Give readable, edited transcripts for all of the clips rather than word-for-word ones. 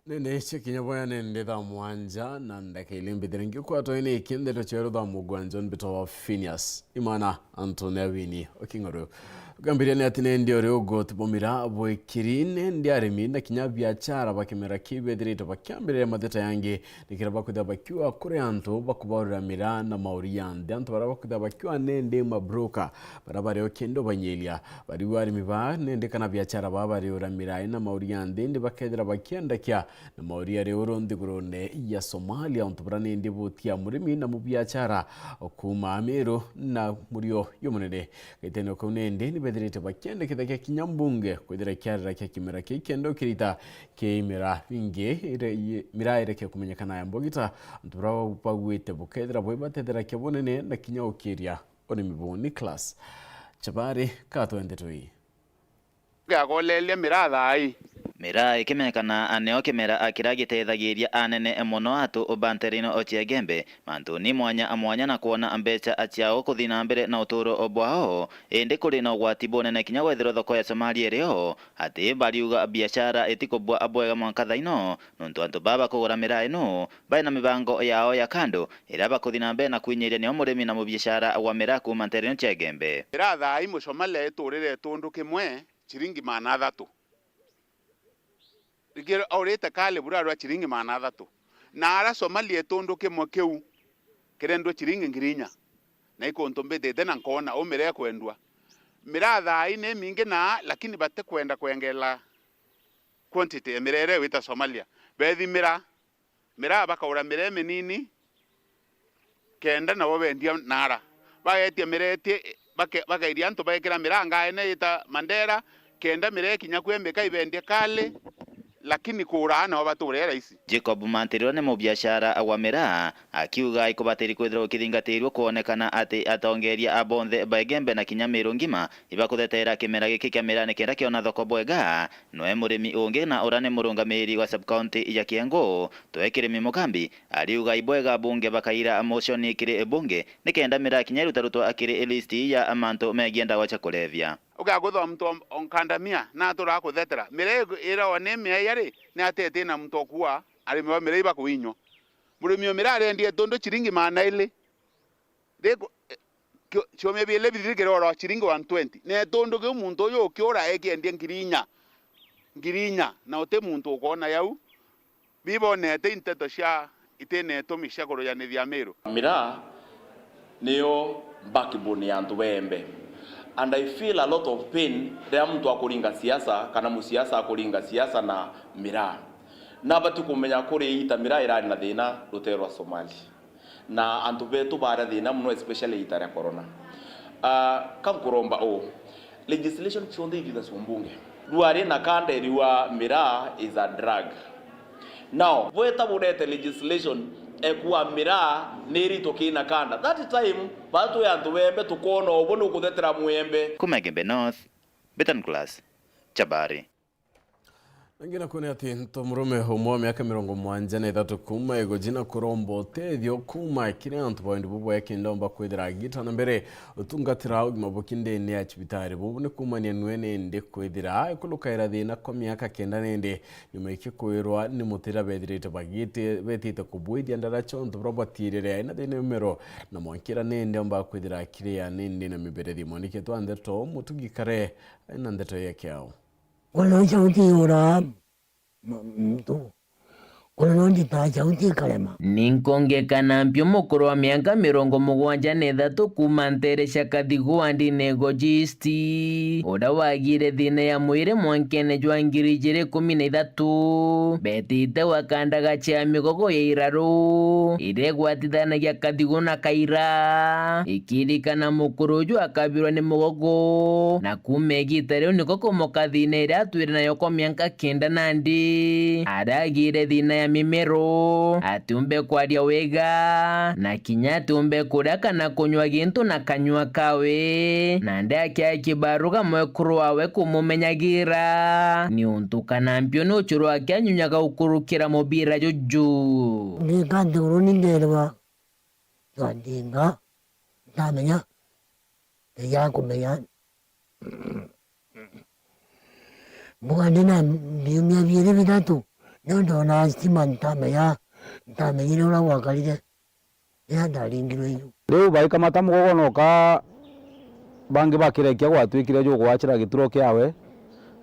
Nene chikinya boya nende Thaa Mugwanja na ndaka ilimbithiringi kwa toine ikinde chero Thaa Mugwanja nbito wa PHINEAS IMAANA Antonia Wini okingoro gambiria ni atine ndio riogo tubomira boikirine ndiarimi na kinya biachara bakimera kibethirite bakiambirira matheta yangi nikira bakutha bakiwa kuri antu bakubarura mira na mauri yande antu barabakutha bakiwa nende mabroka barabare okendo banyelia bari warimi ba nende kana biachara babari uramira na mauri yande ndi bakethira bakienda kya na mauri ari urundi gurone ya Somalia antu barane ndi butia murimi na mubiachara okuma amero na murio yomunene gaiteno konende bethirite bakiende kithakia kinyambunge kwithira kiarira kia kimera kikendo kirita kimera bingi mira ireke kumenyekana ya mbogita antu bravo bagwite bukethira boibatethira kibonene na kinya ukiria oni mibuni class chabari kato Nteto gagolelia mira thai mira ikimenyekana aneo kimera akiragiteithagiria anene muno atu ubanterino ochiagembe mantuni mwanya na kuona mbeca aciao kuthina mbere na uturo obwao indi kuri na ugwati bonene kinya gwethiro thoko ya Somalia rio ati bariuga biashara itikobwa abwega mwankathaino nuntu antu baba kugura mira ino baina mibango yao ya kando ira bakuthina mbere na kwinyiria ni omurimi na mubiashara wa mira kuma nterino chiagembe mira thai Musomalia iturire tundu kimwe chiringi mana thatu rigero aurete kale burarwa chiringi mana thatu na ara Somalia tundu kimwe kiu kirendo chiringi ngirinya na ikontombete na nkona omere kwendwa mira thai ne mingi na lakini bate kwenda kwengela quantity emirere wita Somalia bethi mira bakaura mire menini kenda na bobendia nara baetie mirete bakairia antu baekera mira ngaene ita Mandera kenda mire kinya kwembeka ibendie kale lakini kurana wabaturera isi Jacob Mantirio ne mubiashara wa mira akiuga ikubatiri kwithira kithingatirwo kuonekana ati atongeria abonthe baegembe na kinya miru ngima ibakuthetera kimera giki kia mira ne kenda kiona thoko bwega noe murimi ungi na urane murungamiri wa sub county ya Kiengo twekirimi mukambi ariuga ibwega bunge bakaira motion ikire bunge ne kenda mira kinya rutarutwa akire listi ya amanto megienda wacha kulevya ugagutho mtu onkandamia na turakuthetera mire ira oneme yari ne atete na mtu okuwa arime mire iba kuinyo murimi mira arendie tondo chiringi mana ile deko chome bile bidhikire oro chiringi 120 ne tondo ke muntu yo kiora ekiendie ngirinya na ote muntu ukona yau bibone te Nteto sha itene tomisha koro ya nethia mero mira niyo backbone ya antu bembe. And I feel a lot of pain ria mtu akuringa siasa kana musiasa akuringa siasa na mira na batu kumenya kuri ita mira irari na thina rutero Somali na antu betu bara thina muno especially ita ya corona kam kuromba legislation chonde igitha sumbunge duare na kande riwa mira is a drug now weta burete legislation ekuwa mira neri tokina kanda that time batu ya tuwembe tukono obonu kuthetera muembe Kumegembe North Betan Class Chabari Ngina kune ati ntomurume homo miaka 73 kuma ego jina kurombo tethio kuma kire antu bondi bubo yake ndomba kwithira gita na mbere utungatira ugima bokinde ne achibitari bubu ne kuma ne nwene nde kwithira ikulukaira thina kwa miaka kenda nende nyuma ikikwirwa ni mutira bethirite bagite betite kubwithia ndara chonto probatirire ina thine numero na mwankira nende omba kwithira kire ya nende na miberethi monike twa Nteto mutugikare ina Nteto yake yao Kalau sauti orang tu, kalau kita sauti kalema. Ninkongekana mpyo mukuru wa miaka 73 kuma nteresha kathigu andi negojisti ura wagire thina ya mwire mwankene jwa 2013 betite wakandaga chia migogo ya iraru iregwatithanagia kathigu na kaira ikirikana mukuru jwa akabirwa ni mugogo na kumegita riu niko kumoka thina iria atwire nayo kwa miaka 9 nandi aragire thina ya mimero atumbe kwaria wega na kinya tumbe kuria kana kunywa gintu na kanywa kawe na ndake akibaruga mwekuru wawe kumumenyagira ni untu kana mpyo no churu akyanyunyaga ukurukira mubira juju Ni kan turun ni derwa, tandinga, tamanya, ya kumenya, bukan dia nak biar biar tu. Nyondo na stima ntamenya ntamenyire ura wakarire ya ndaringirwe yu riu baikamata mugogo noka bangi bakirekia gwatwikire jo gwachira gituro kiawe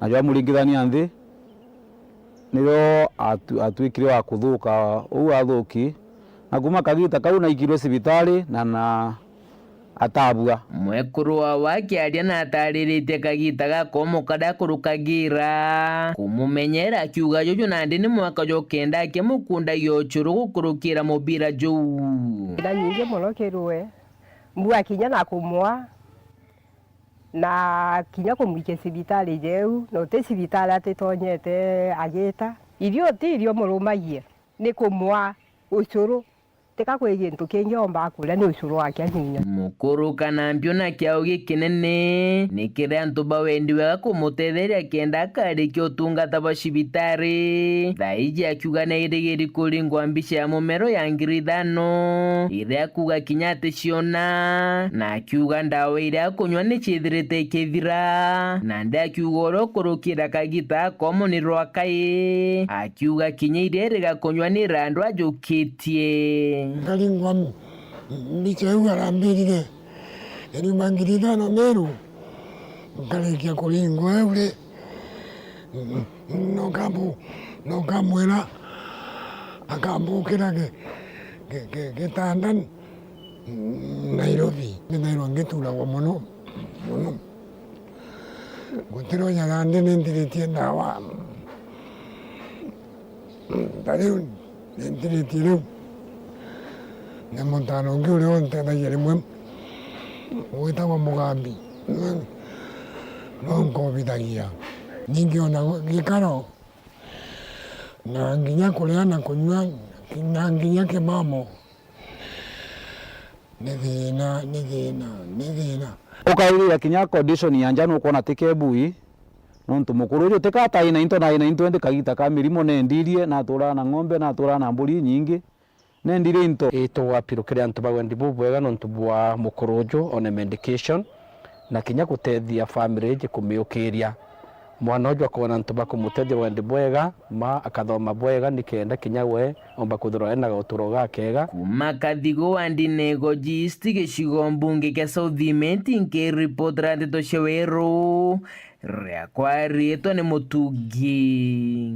na jo amuringithania nthi niyo atwikire wa kuthuka u athuki na kuma kagita kau na ikirwe sibitari na atabua mwekuru wake aria na atarĩrĩte kagita gakomo kada kurukagira kumumenyera akiuga jojo nandi ni mwaka jo kenda akimukunda yochuru gukurukira mubira jo ira nyingi muno kirwe mbu akinya na kumwa na kinya kumwike sibitari jeu no te sibitari atitonyete agita irio ti irio murumagie ni kumwa ucuru tika kwegintu kingiomba kula ni ucuru wake nyinya mukuru kana mbiona kiao gikinene nikire antu bawendi wega kumutetheria kenda karikio tungata bashibitari thaiji akiuga na irigiri kuringwa mbisha ya mumero ya ngiri 5 ire akuga kinyate ciona na akiuga ndawa ire akunywa ni chithirite kithira na nda akiuga orokurukira kagita komo ni rwakai akiuga kinya ire riga kunywa ni randu ajukitie ngalingwa ndicheuga rambirire eri mangirira na meru ngalekia kulingwa eure no kamwera akambukira ke tandan Nairobi ngeturagwo muno gutiro yarande nendiritie ndawa tariu nendiritie riu na montano ngi uri onteithagia rimwe gwitagwo mugambi no nkobithagia ningi ona gikaro na nginya kuria na kunywa na nginya kimamo ni thina ukairira kinya condition ya njano ukona tikebui nontu mukuru uju tikataina into na into ndi kagita ka mirimo nendirie na tura na ng'ombe na tura na mburi nyingi nendire into itwapirukire antu bagwendi bubwega nontu bwa mukurujo on medication na kinya gutethia family je kumiukiria mwana ujo akona antu bakumutethia wendi bwega ma akathoma bwega nikenda kinya we omba kuthura na guturo gakega kuma kathigo andinego jisti gicigo mbunge kia Southiment nke report ra Nteto cia Weru ria kwarĩtwo nĩ Mũtungi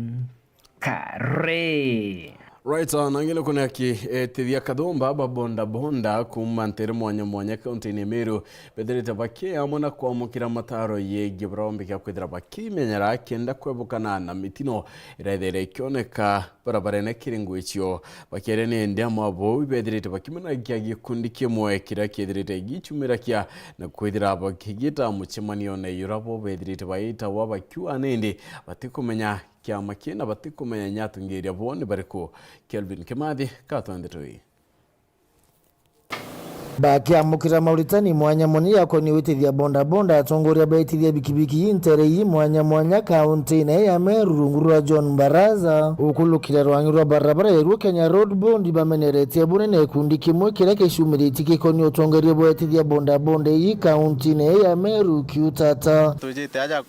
Kare. Right on, angelo kuna tithia kathomba bonda kuma ntere mwanya kaunti-ini Meru betherete baki amona kwamukira mataro yegi brombe kya kwithira baki menyera kenda kwebukana na mitino iraithere ikioneka barabara kiringo icio bakere ne ndama bo betherete baki mena kya gikundi kimwe kira ketherete gichumira kya na kwithira bakigita muchimanio na yurabo betherete baita wabakyu anende batikumenya kia makina batikumenya nyatungiria bone bariko Kelvin Kimathi katwandetoi bakiamukira mauritani mwanya yako ni witithia bonda atongoria baitithia bikibiki Nterei mwanya kaunti na ya Meru rungurura John Baraza ukulukira rwangirwa barabara ya Kenya Road Bond bameneretie bunene kundi kimwe kira kishumiriti kikoni utongoria baitithia bonda iyi kaunti na ya Meru kiutata tujite aja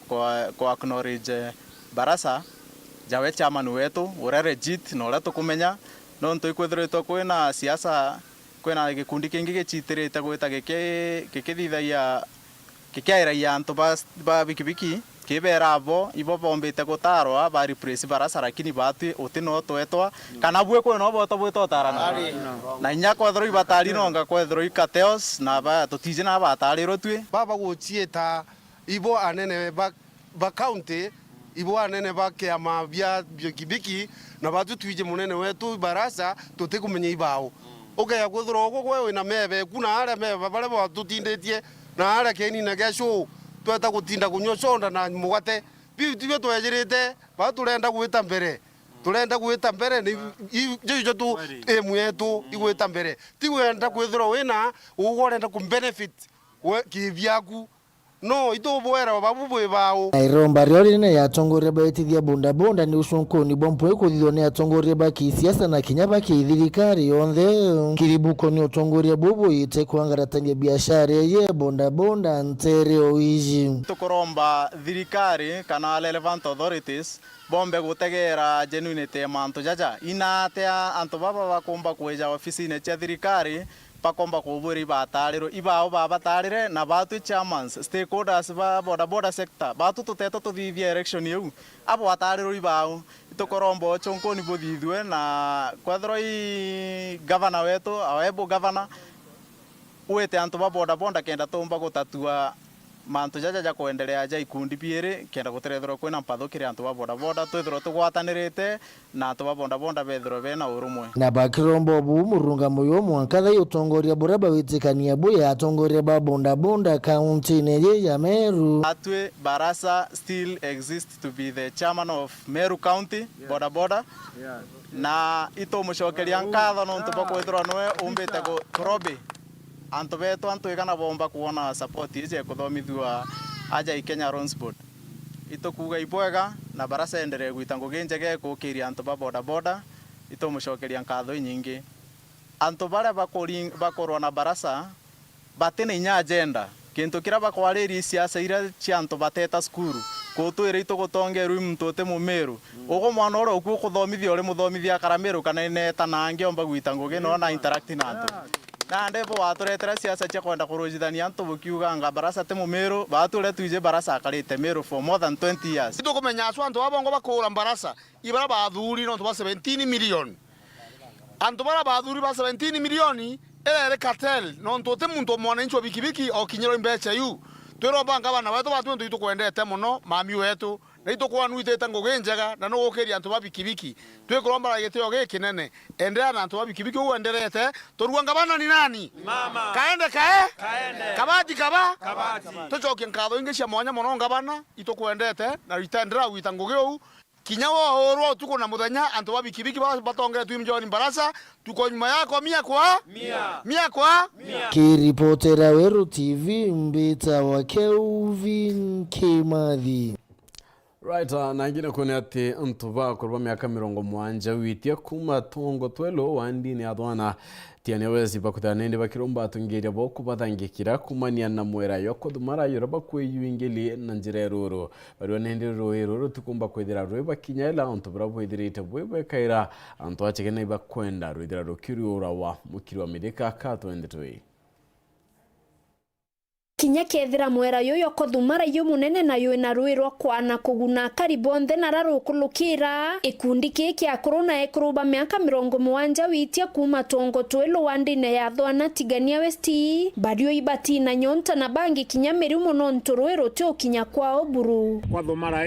kwa acknowledge Barasa jawe chairman wetu urere jit no la tukumenya no ntoikwethiritwo kwina siasa kwina gikundi kingi gichitirite gwita gikithithagia gikiairagia antu ba bikibiki kibera abo ibo bombite gutarwa ba replace Barasa lakini batu utino twetwa kana bwe kwe no boto bwito tarana na inya kwethro ibatari nonga kwethro ikateos na ba tutije na batariro twi baba guchieta ibo anene ba county ibo anene bakiama bia bikibiki na batu twije munene wetu Barasa tutikumenya ibao ukaya kwithro gwe na mebe kuna ara mebe bare bo tutindetie na ara keni na gasho tweta gutinda kunyo sonda na mugate bitwe twejirite baturenda gwita mbere turenda gwita mbere ni jijo tu emu yetu igwita mbere ti wenda kwithro wina ugorenda ku benefit we kibyaku no ito bwera babu bwe bao Iromba riorine yatongoria baitithia bondabonda ni usunkoni bompwe kuthithio ni atongoria ba kisiasa na kinya ba kithirikari yonthe kiribuko ni utongoria bubu ite kwangaratania biashara ye bondabonda ntere oiji tukuromba thirikari kana relevant authorities bombe gutegera genuinity mantu jaja inatea antu baba bakomba kweja ofisine cia thirikari bakomba kuburi batariro ibao babatarire na batu chairmans stakeholders ba boda sector batu tuteto tuthithia election yu abo batariro ibao itukorombo chonkoni bothithwe na kwathro i governor wetu awebo governor uete antu ba boda kenda tomba gutatua mantu jaja kuendelea ja ikundi biere kenda guterethro kwina mpatho kiri antu ba boda twethro tugwatanirite na antu ba boda bethro bena urumwe na bakirombo bu murunga moyo mwankatha utongoria buraba witikania buya atongoria ba bonda county ne ya Meru atwe Barasa still exists to be the chairman of Meru County boda na ito mushokeria nkatho no ntu bakwethro noe umbite go probe antu betu antu ikana bomba kuona support ije kuthomithua aja ikenya runs board ito kuga ibwega na Barasa endelee gwitango genjege kukiria antu ba boda ito mushokeria nkatho nyingi antu bare bakorwa na Barasa batene nya agenda kintu kira bakwariri siasa ira cia antu bateta skuru kutwire ito gutongeru muntu te mumeru ugo mwana oro ku kuthomithia uri muthomithia karameru kana neta nange omba gwitango gino na interact na antu na ndebo waturetera siasa cia kwenda kurujithania antu bukiuga nga Barasa te mumeru bature tuije Barasa akarite meru for more than 20 years ito kumenya aso antu babongo bakura Barasa ibara bathuri no 17 million antu bara bathuri ba 17 million ele cartel no ntote muntu mwananchi wa bikibiki o kinyero imbecha yu twero banga bana wetu batu ntu kwendete muno mami wetu na ito nuitete ngogenjega na no gokeria antu babikibiki twekuromba gitio gikinene endea na antu babikibiki uenderete toruanga bana ni nani mama kaende kabati tucoke nkatho ingi cia mwanya muno ngabana ito kwendete na ritendera witango giu kinya wo oro tuko na muthenya antu babikibiki batongere twimjoni Barasa tuko nyuma yako mia kwa kiripotera Weru TV mbita wa Kelvin Kimathi Right, na ngine kone ati ntuba kurba miaka 70 witia kuma tongo twelo wandini adwana tiane wezi bakutanende bakiromba atungeria boku batangikira kumania na mwera yoko dumara yoroba kweyuingeli na njira roro bari nende roro tukumba kwedira rwe bakinyela ntubra bwedirite bwebe kaira anto achegene bakwenda rwedira rokiri orawa mukiri wa medeka ka 22 kinya kethira mwera yoyo kothumara yu munene na yu na ruirwa kwana kuguna karibonde na rarukulukira ikundi kiki akuru na ekuruba miaka 70 witia kuma tongo twelo wandine ya thwana tigania westi bario ibati na nyonta na bangi kinya meri muno nturuiro tyo kinya kwao buru kwa thumara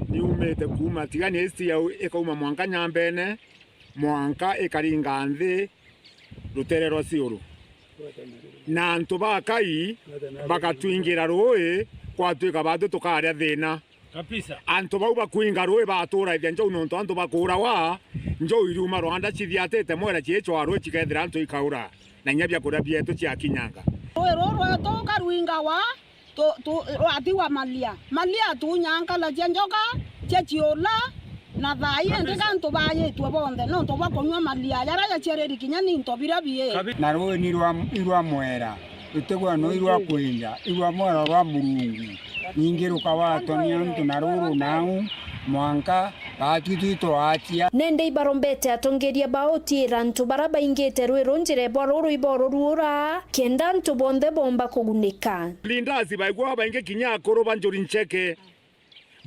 ni umete kuma tigania westi ya ekauma mwanka nyambene mwanka ekaringa nthi ruterero ciuru na antu bakai bakatwingira roi kwatuika batu tukaria thina kabisa antu bau bakuinga roi batura ithia njau nonto antu bakura wa njau iruma Rwanda chithiatete mwera chiechwa roi chikethira antu ikaura na nyabia kuria bietu cia kinyanga roi roro to karuinga wa to atiwa malia tu nyanga la njoka chechiola na thai endeka nto baye tu bonde no to bakonywa malia yara ya chereri kinya ni nto birabie na roi ni rwa mwera utegwa no irwa kuinja irwa mwera rwa murungu nyingiruka wato ni antu na ruru nau mwanka batwitito atia nende ibarombete atongeria baotira ntu baraba ingete rwero njire bwaruru iboro ruura kenda ntu bonde bomba kugunika lindazi baigwa bainge kinya koro banjuri ncheke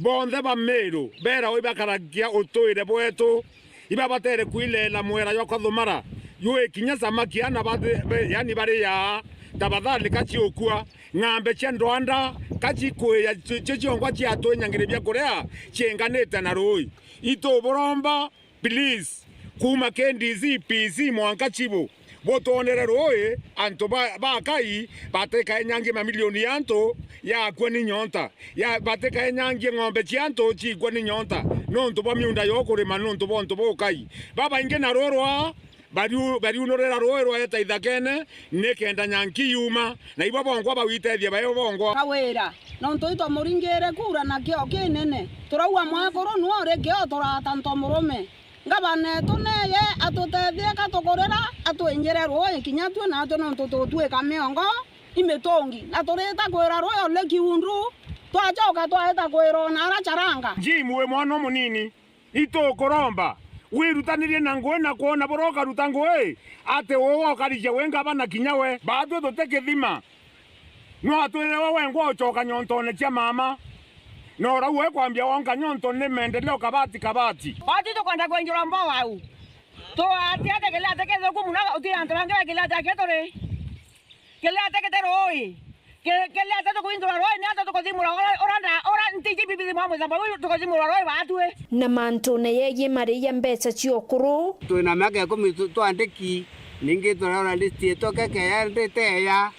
bonde ba Meru bera oi bakaragia utoire bwetu iba batere kuilela mwera yo kathumara yue kinya samaki ana bade yani bare ya tabadhali kachi okua ng'ambe cia Rwanda kachi kuya chichongwa cia twenya bia korea chenganete na roi ito boromba please kuma kendizi PC mwanka chibo botonere roi anto bakai bateka enyange mamilioni yanto ya kwani nyonta ya bateka enyange ng'ombe chianto chi kwani nyonta nonto ba miunda yoko re manonto bonto bokai baba inge na rorwa bari unorera roe roeta ithakene nekenda nyanki yuma na ibo bongo bawitethia bayo bongo kawera no ntoito muringere kura na kio kinene turaua mwakoro nuore kio turata ntomurume ngabane tuneye atutethie katukorera atwenjere roe kinyatwe na atwe no tututwe kamiongo imetongi na tureta kwera roe ole kiundu twachoka twaeta kwera na aracharanga jimwe mwana munini ito koromba wirutanirie na ngwe na kuona boroka rutangwe ate wowo karije wenga bana kinyawe bado toteke thima no atwere wewe ngwa choka nyontone cia mama no rawe kwambia wonka nyontone mendeleo kabati bati to kwenda kwenjura mbo wau to atiate kele ateke ku muna uti antrange kele atake tore kele atake teroi kele atake ku indura roi ni atake ku dimura ora ntiji bibi mama za bawu to ku dimura roi batwe na mantone yeye maria mbeca ciokuru twina miaka 10 twandiki ningi turora list yetu keke ya ndete ya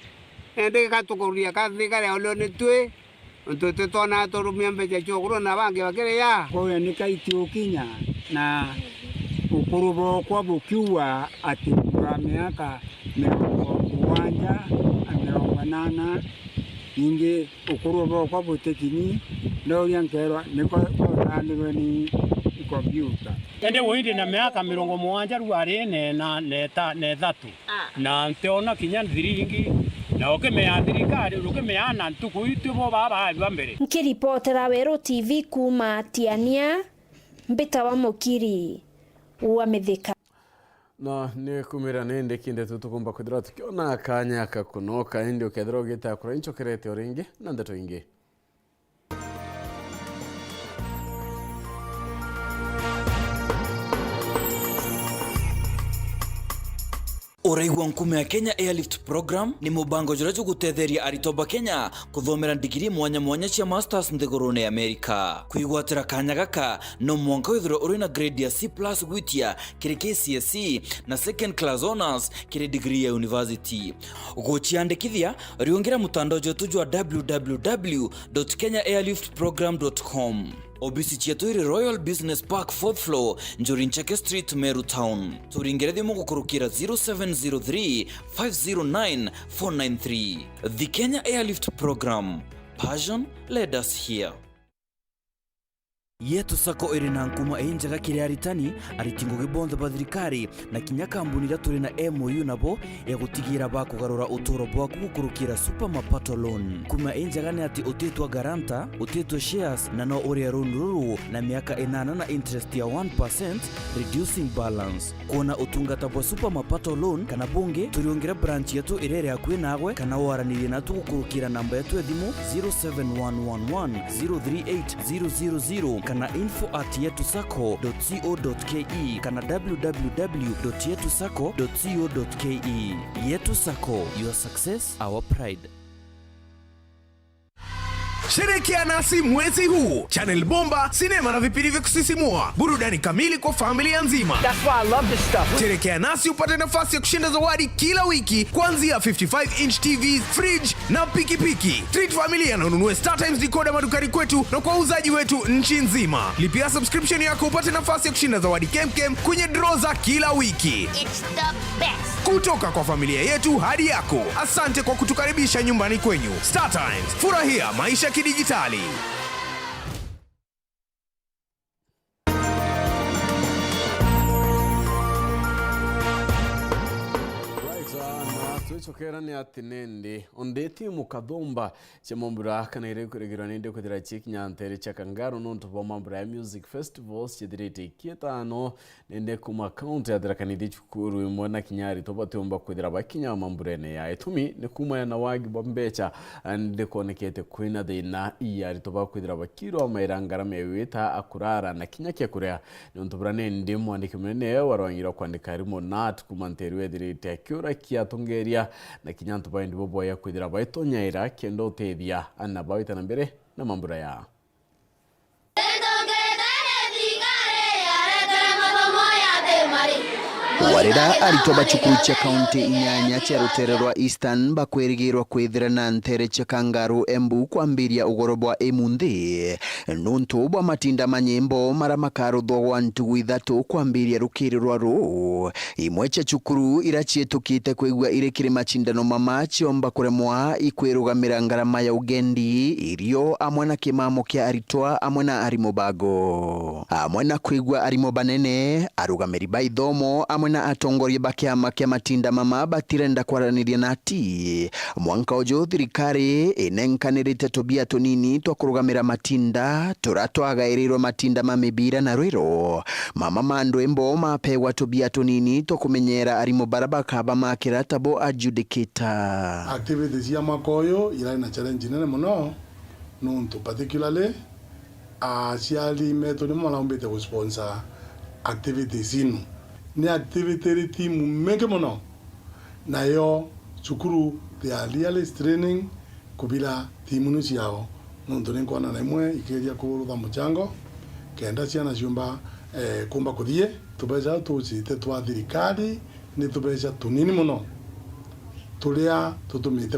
ende katukuria kathika ya olone twe ntote tona torumia mbeca ciokuru na bange bakire ya kwa ni kaitio kinya na ukurubo kwa bukiwa ati kwa miaka 70 80 inge ukurubo kwa butekini no yankerwa niko tandwe ni computer ende woinde na miaka 70 ruare ne thatu na nteona kinya thiringi na okemea thirikari ukemea ntuku itu bo baba alwa mbere nkiripotera Weru TV kuma Tiania mbita wa Mukiri wa Mithika na ne kumira nende kinde tutukumba kudira tukiona kanya kakunoka ndio kedro gita kura incho kerete oringi na Nteto ingi Uraigwa nkume ya Kenya Airlift Program ni mubango jurajo gutetheria aritoba Kenya kuthomera digiri mwanya cia masters nthigurune Amerika kuigwatira kanya gaka no mwanka withiro uri na grade ya C+ gwitia kiri KCSE na second class honors kiri degree ya university guchiandikithia riongera mutandao jetu jwa www.kenyaairliftprogram.com Obisi chetu iri Royal Business Park 4th floor Njuri Ncheke Street, Meru Town. Turingerethi mungu kurukira 0703 509 493. The Kenya Airlift Program. Passion led us here. Yetu sako iri na nkuma enjaga kiri aritani aritingo gibonde bathirikari na kinya kambuni raturi na MOU nabo ya gutigira bakugarura uturo bwaku gukurukira super mapato loan kuma enjaga ni ati utetwa garanta utetwa shares na no uri ruru na miaka 8 na interest ya 1% reducing balance kuona utungata bwa super mapato loan kana bunge turiongera branch yetu irere yakwe nagwe kana waranire na tugukurukira namba yetu ya thimu 0711038000 kana info@yetusako.co.ke kana www.yetusako.co.ke. Yetu Sako, your success, our pride. Sherekea nasi mwezi huu. Channel bomba, sinema na vipindi vya kusisimua. Burudani kamili kwa familia nzima. That's why I love this stuff. Sherekea nasi upate nafasi ya kushinda zawadi kila wiki kuanzia 55-inch TVs, fridge na pikipiki. Treat familia na ununue StarTimes decoder madukani kwetu na kwa uzaji wetu nchi nzima. Lipia subscription yako upate nafasi ya kushinda zawadi kemkem kwenye draw za kila wiki. It's the best. Kutoka kwa familia yetu hadi yako. Asante kwa kutukaribisha nyumbani kwenyu. StarTimes, furahia maisha kidijitali. Chokera ni atinende ondeti mukathomba cha mambura kana ire kuregirwa nende kuthira chikinyantere cha kangaro nonto bo mambura ya music festivals chidirete kietano nende kuma county adira kanidi chukuru imona kinyari toba tumba kuthira bakinya mambura ne ya etumi ne kuma ya nawagi bombecha ande konekete kwina de na iyari toba kuthira bakiro mairangara mewita akurara na kinyake kurea nonto brane ndimo andike mene warangira kwandika rimo nat kumanterwe direte akura kiatongeria na kinyanto baindi bobo ya kwithira baitonyaira kendo tethia ana bawita na mbere na mambura ya warira aritoba chukuru cha kaunti inyanya cha rutererwa Eastern bakwerigirwa kwithira na ntere cha Kangaru Embu kwambiria ugorobwa emunthi nuntu bwa matinda manyembo mara makaruthwo wa ntugu ithatu kwambiria rukirirwa ru imwe cha chukuru irachietukite kwigua irekire machindano mama chiomba kuremwa ikwirugamira ngarama ya ugendi irio amwe na kimamo kia aritwa amwe na arimobago amwe na kwigua arimobanene arugamiri baithomo amwe na atongoria bakiama kia matinda mama batirenda kwaraniria nati mwanka ujo thirikari inenkanirite tobia tonini twa kurugamira matinda turatwagairirwo matinda mamibira na rwiro mama mandu embo mapewa tobia tonini twa kumenyera arimo barabaka bamakira tabo adjudicator activities ya makoyo ila ina challenge nene muno nuntu particularly asiali metodi mwalambete kusponsor activities inu ni activity team menge muno na yo chukuru they are really training kubila timu nusi yao nuntu ninkwana na imwe ikiria kurutha muchango kenda ciana ciumba kumba kuthie tubeza tucite twa thirikari ni tubeza tunini muno tulia tutumite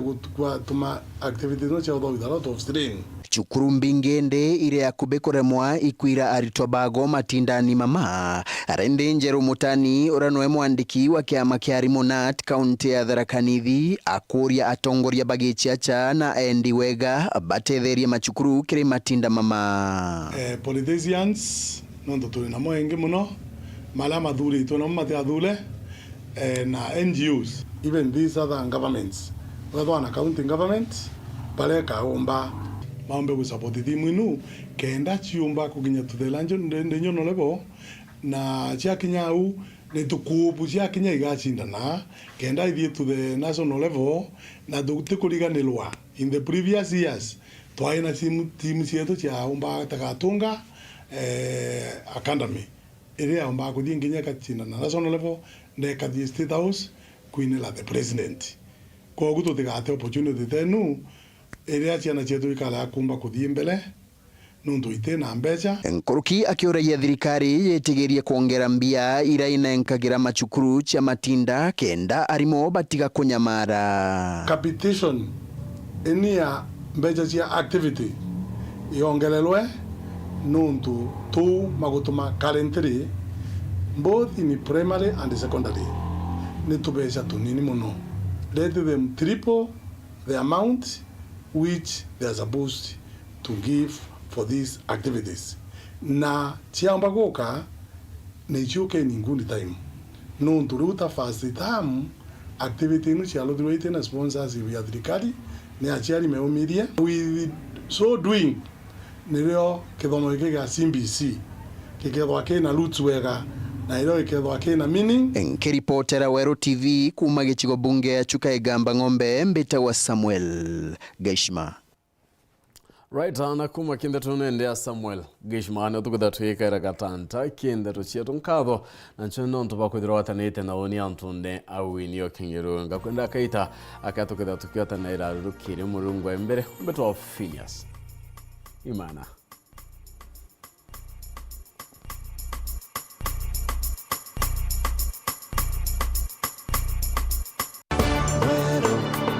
tuma activities no cia with a lot of strain chukuru mbingende ire yakubekoremwa ikwira aritobago matindani mama arende njeru mutani uranoe mwandiki wa kiama kia Rimonat kaunti ya Tharakanithi akuria atongoria bagichiacha na endi wega batetheria machukuru kire matinda mama politicians nondo tuli na moenge muno mala madhuri to na mate adhule na NGOs even these other governments whether an county government pale kaomba maombe kusapoti timu inu kenda chiumba kuginya to the lanjo ndenyo no level na chia kinyau ne tukubu chia kinya igachinda na kenda ithie to the national level na tukuriganirwa in the previous years twaina timu cietu chia umba takatunga academy area umba kuthie nginya kachinda na national level ne kathie state house kuinela the president kwa gutu tigate opportunity tenu area ciana cietu ikala kumba kuthie mbele nundu itena mbeca nkuruki akiuraia thirikari yetigerie kuongera mbia ira inenkagira machukuru cia matinda kenda arimo batiga kunyamara capitation enia mbeca cia activity yongelelwe nundu tu magutuma currently both in primary and secondary ni tubeca tunini muno let them triple the amount which they are supposed to give for these activities na chiamba goka ne chuke ninguni time no turuta first time activity no chialo duite na sponsors via thirikari ne achiari meumiria we so doing nilio kithomo gike ga CBC kikethwa kina roots wega na ilo ikethwa kina meaning nkiripotera Weru TV kuma gichigo bunge ya Chuka Igamba Ng'ombe mbita wa Samuel Geshma right ana kuma kinda tunendea Samuel Geshma ana tukutha twikara gatanta kinda tuchietu nkatho na nchono ntuba kwithirwa watanite na oni antunde awini okingiru ngakwenda kaita akatukutha tukiota na ira rukiri murungu embere mbetwa PHINEAS IMAANA